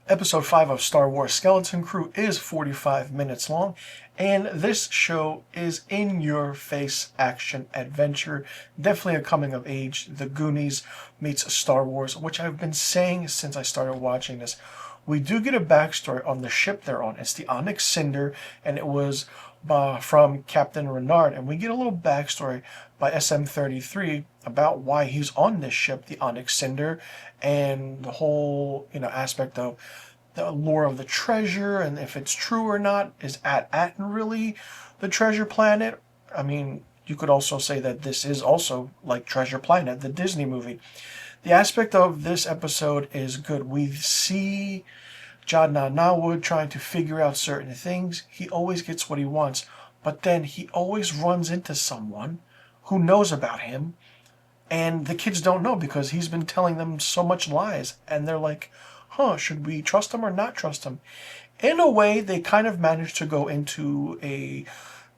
Episode 5 of Star Wars Skeleton Crew is 45 minutes long, and this show is in-your-face action adventure. Definitely a coming of age. The Goonies meets Star Wars, which I've been saying since I started watching this. We do get a backstory on the ship they're on. It's the Onyx Cinder, and it was from Captain Renard, and we get a little backstory by SM-33 about why he's on this ship, the Onyx Cinder, and the whole aspect of the lore of the treasure, and if it's true or not. Is Aten really the treasure planet? I mean, you could also say that this is also like Treasure Planet, the Disney movie. The aspect of this episode is good. We see Jadna Nawood trying to figure out certain things. He always gets what he wants, but then he always runs into someone who knows about him, and the kids don't know because he's been telling them so much lies, and they're like, should we trust him or not trust him? In a way, they kind of managed to go into a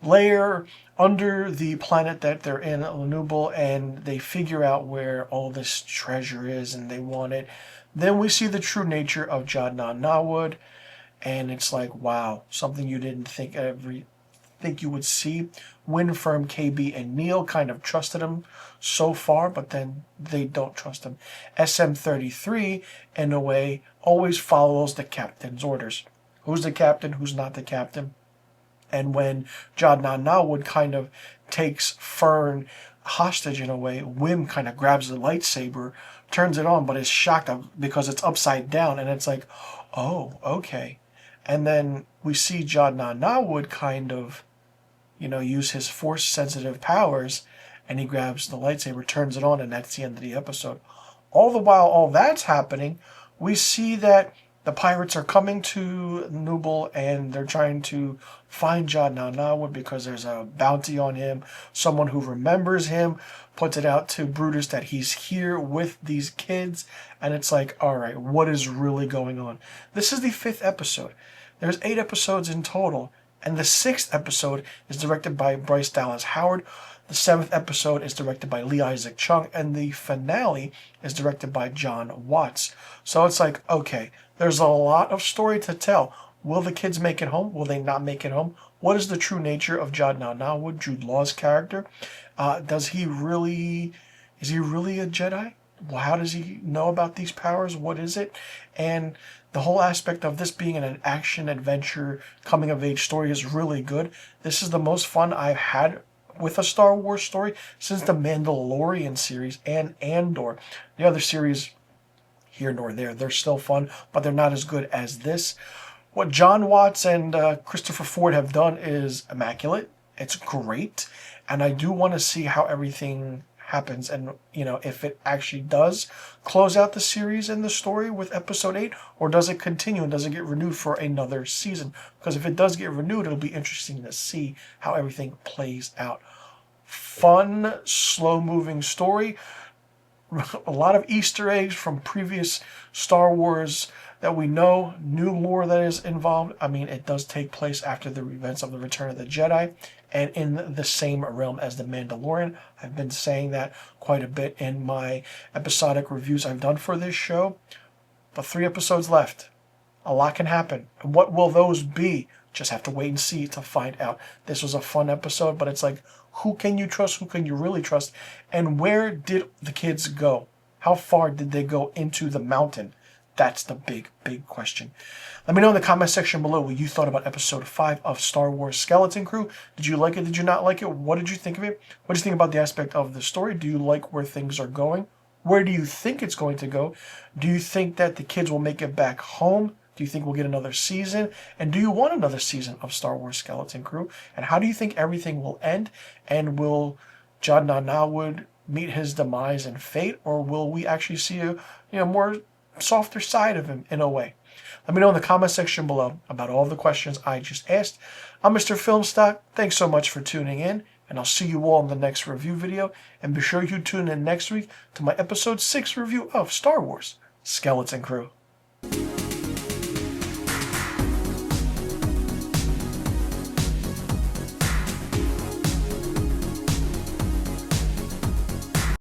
layer under the planet that they're in, Lanubal, and they figure out where all this treasure is, and they want it. Then we see the true nature of Jadna Nawood, and it's like, wow, something you didn't think you would see. Windfirm, KB, and Neil kind of trusted him so far, but then they don't trust him. SM-33, in a way, always follows the captain's orders. Who's the captain? Who's not the captain? And when Jadna Nawood kind of takes Fern hostage in a way, Wim kind of grabs the lightsaber, turns it on, but is shocked because it's upside down, and it's like, oh, okay. And then we see Jadna Nawood kind of use his force-sensitive powers, and he grabs the lightsaber, turns it on, and that's the end of the episode. All the while all that's happening, we see that the pirates are coming to Nubal, and they're trying to find Jadna Nawood because there's a bounty on him. Someone who remembers him puts it out to Brutus that he's here with these kids, and it's like, all right, what is really going on? This is the 5th episode. There's 8 episodes in total, and the 6th episode is directed by Bryce Dallas Howard. The 7th episode is directed by Lee Isaac Chung, and the finale is directed by John Watts. So it's like, okay, there's a lot of story to tell. Will the kids make it home? Will they not make it home? What is the true nature of Jadna Nawood, Jude Law's character? Is he really a Jedi? How does he know about these powers? What is it? And the whole aspect of this being an action adventure coming of age story is really good. This is the most fun I've had with a Star Wars story since the Mandalorian series and Andor. The other series, here nor there, they're still fun, but they're not as good as this. What John Watts and Christopher Ford have done is immaculate. It's great, and I do want to see how everything happens, and if it actually does close out the series and the story with episode 8, or does it continue and does it get renewed for another season? Because if it does get renewed, it'll be interesting to see how everything plays out. Fun, slow-moving story. A lot of Easter eggs from previous Star Wars that we know, new lore that is involved. I mean, it does take place after the events of the Return of the Jedi, and in the same realm as the Mandalorian. I've been saying that quite a bit in my episodic reviews I've done for this show. But 3 episodes left. A lot can happen. And what will those be? Just have to wait and see to find out. This was a fun episode, but it's like, who can you trust? Who can you really trust? And where did the kids go? How far did they go into the mountain? That's the big, big question. Let me know in the comment section below what you thought about episode 5 of Star Wars Skeleton Crew. Did you like it? Did you not like it? What did you think of it? What do you think about the aspect of the story? Do you like where things are going? Where do you think it's going to go? Do you think that the kids will make it back home? Do you think we'll get another season? And do you want another season of Star Wars Skeleton Crew? And how do you think everything will end? And will Jadna Nawood meet his demise and fate? Or will we actually see a more softer side of him in a way? Let me know in the comment section below about all the questions I just asked. I'm Mr. Filmstock. Thanks so much for tuning in, and I'll see you all in the next review video. And be sure you tune in next week to my episode 6 review of Star Wars Skeleton Crew.